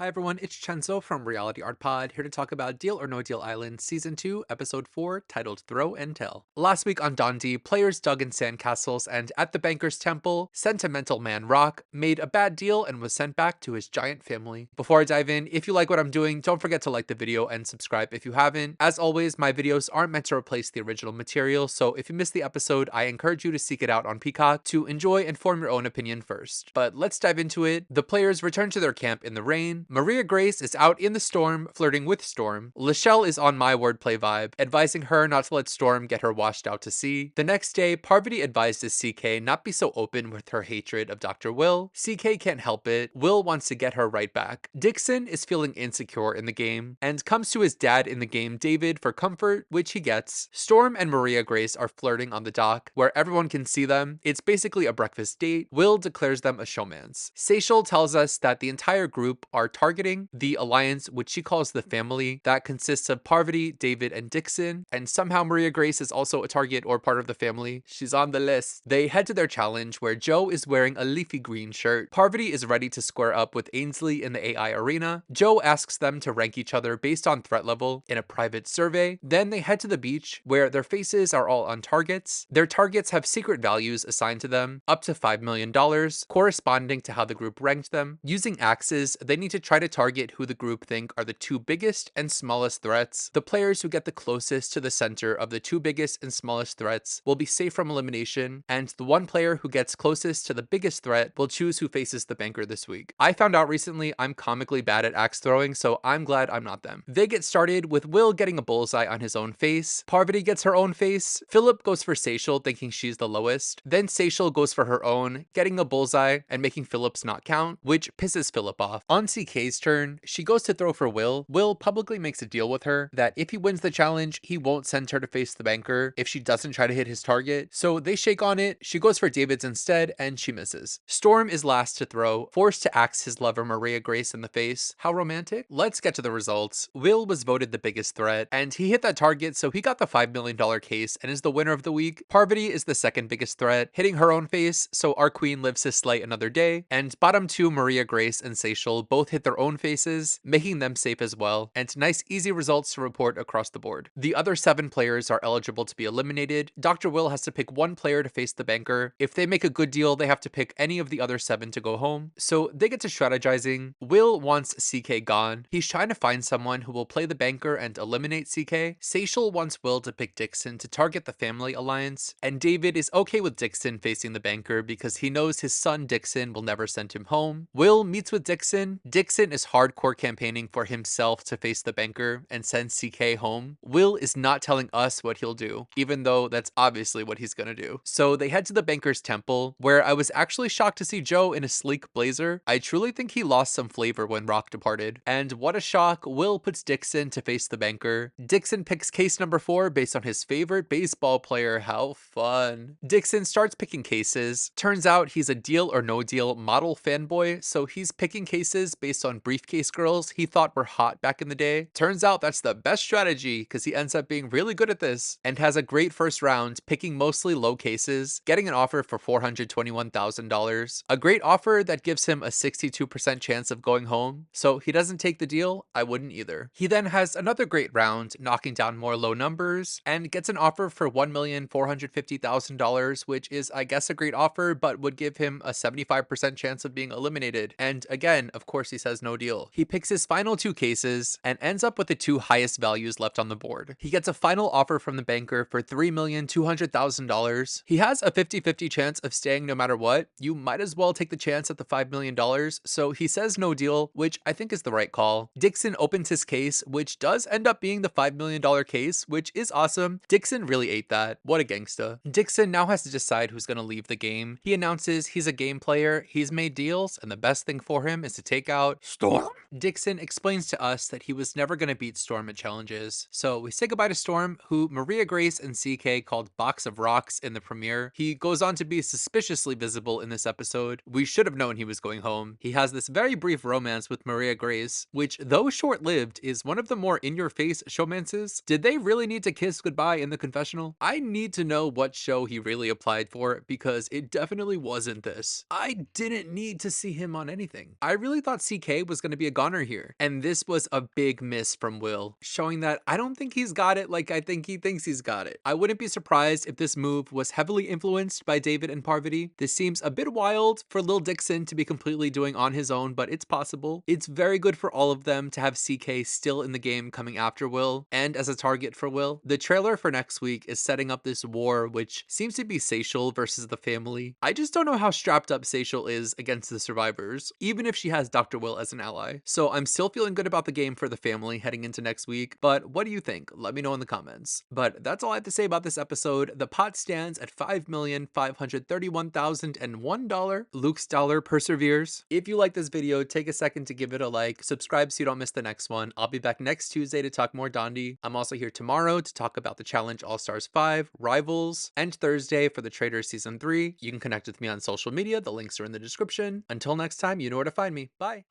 Hi everyone, it's Chenzo from Reality Art Pod, here to talk about Deal or No Deal Island Season 2, Episode 4, titled Throw and Tell. Last week on Dondi, players dug in sandcastles, and at the Banker's Temple, Sentimental Man Rock made a bad deal and was sent back to his giant family. Before I dive in, if you like what I'm doing, don't forget to like the video and subscribe if you haven't. As always, my videos aren't meant to replace the original material, so if you missed the episode, I encourage you to seek it out on Peacock to enjoy and form your own opinion first. But let's dive into it. The players return to their camp in the rain. Maria Grace is out in the storm, flirting with Storm. Lachelle is on my wordplay vibe, advising her not to let Storm get her washed out to sea. The next day, Parvati advises CK not be so open with her hatred of Dr. Will. CK can't help it. Will wants to get her right back. Dixon is feeling insecure in the game and comes to his dad in the game, David, for comfort, which he gets. Storm and Maria Grace are flirting on the dock, where everyone can see them. It's basically a breakfast date. Will declares them a showmance. Seychelle tells us that the entire group are targeting the alliance, which she calls the family, that consists of Parvati, David, and Dixon, and somehow Maria Grace is also a target or part of the family. She's on the list. They head to their challenge, where Joe is wearing a leafy green shirt. Parvati is ready to square up with Ainsley in the AI arena. Joe asks them to rank each other based on threat level in a private survey. Then they head to the beach, where their faces are all on targets. Their targets have secret values assigned to them, up to $5 million, corresponding to how the group ranked them. Using axes, they need to try to target who the group think are the two biggest and smallest threats. The players who get the closest to the center of the two biggest and smallest threats will be safe from elimination, and the one player who gets closest to the biggest threat will choose who faces the banker this week. I found out recently I'm comically bad at axe throwing, so I'm glad I'm not them. They get started with Will getting a bullseye on his own face. Parvati gets her own face. Philip goes for Seychelle, thinking she's the lowest. Then Seychelle goes for her own, getting a bullseye and making Philip's not count, which pisses Philip off. On CK's turn, she goes to throw for Will. Will publicly makes a deal with her that if he wins the challenge, he won't send her to face the banker if she doesn't try to hit his target. So they shake on it. She goes for David's instead, and she misses. Storm is last to throw, forced to axe his lover Maria Grace in the face. How romantic. Let's get to the results. Will was voted the biggest threat, and he hit that target, so he got the $5 million case and is the winner of the week. Parvati is the second biggest threat, hitting her own face, so our queen lives to slay another day. And bottom two, Maria Grace and Seychelle, both hit their own faces, making them safe as well, and nice easy results to report across the board. The other 7 players are eligible to be eliminated. Dr. Will has to pick one player to face the banker. If they make a good deal, they have to pick any of the other 7 to go home. So they get to strategizing. Will wants CK gone. He's trying to find someone who will play the banker and eliminate CK. Seychelle wants Will to pick Dixon to target the family alliance, and David is okay with Dixon facing the banker because he knows his son Dixon will never send him home. Will meets with Dixon. Dixon is hardcore campaigning for himself to face the banker and send CK home. Will is not telling us what he'll do, even though that's obviously what he's gonna do. So they head to the banker's temple, where I was actually shocked to see Joe in a sleek blazer. I truly think he lost some flavor when Rock departed. And what a shock, Will puts Dixon to face the banker. Dixon picks case number 4 based on his favorite baseball player. How fun. Dixon starts picking cases. Turns out he's a Deal or No Deal model fanboy, so he's picking cases based on briefcase girls he thought were hot back in the day. Turns out that's the best strategy because he ends up being really good at this and has a great first round, picking mostly low cases, getting an offer for $421,000. A great offer that gives him a 62% chance of going home, so he doesn't take the deal. I wouldn't either. He then has another great round, knocking down more low numbers, and gets an offer for $1,450,000, which is, I guess, a great offer, but would give him a 75% chance of being eliminated. And again, of course, he says no deal. He picks his final 2 cases and ends up with the 2 highest values left on the board. He gets a final offer from the banker for $3,200,000. He has a 50-50 chance of staying no matter what. You might as well take the chance at the $5 million. So he says no deal, which I think is the right call. Dixon opens his case, which does end up being the $5 million case, which is awesome. Dixon really ate that. What a gangsta. Dixon now has to decide who's going to leave the game. He announces he's a game player, he's made deals, and the best thing for him is to take out Storm. Dixon explains to us that he was never going to beat Storm at challenges. So we say goodbye to Storm, who Maria Grace and CK called Box of Rocks in the premiere. He goes on to be suspiciously visible in this episode. We should have known he was going home. He has this very brief romance with Maria Grace, which, though short-lived, is one of the more in-your-face showmances. Did they really need to kiss goodbye in the confessional? I need to know what show he really applied for, because it definitely wasn't this. I didn't need to see him on anything. I really thought CK CK was gonna be a goner here. And this was a big miss from Will, showing that I don't think he's got it like I think he thinks he's got it. I wouldn't be surprised if this move was heavily influenced by David and Parvati. This seems a bit wild for Lil Dixon to be completely doing on his own, but it's possible. It's very good for all of them to have CK still in the game coming after Will and as a target for Will. The trailer for next week is setting up this war, which seems to be Seychelle versus the family. I just don't know how strapped up Seychelle is against the survivors, even if she has Dr. Will as an ally. So I'm still feeling good about the game for the family heading into next week, but what do you think? Let me know in the comments. But that's all I have to say about this episode. The pot stands at $5,531,001. Luke's dollar perseveres. If you like this video, take a second to give it a like, subscribe so you don't miss the next one. I'll be back next Tuesday to talk more Dondi. I'm also here tomorrow to talk about the Challenge All-Stars 5, Rivals, and Thursday for the Traders Season 3. You can connect with me on social media. The links are in the description. Until next time, you know where to find me. Bye!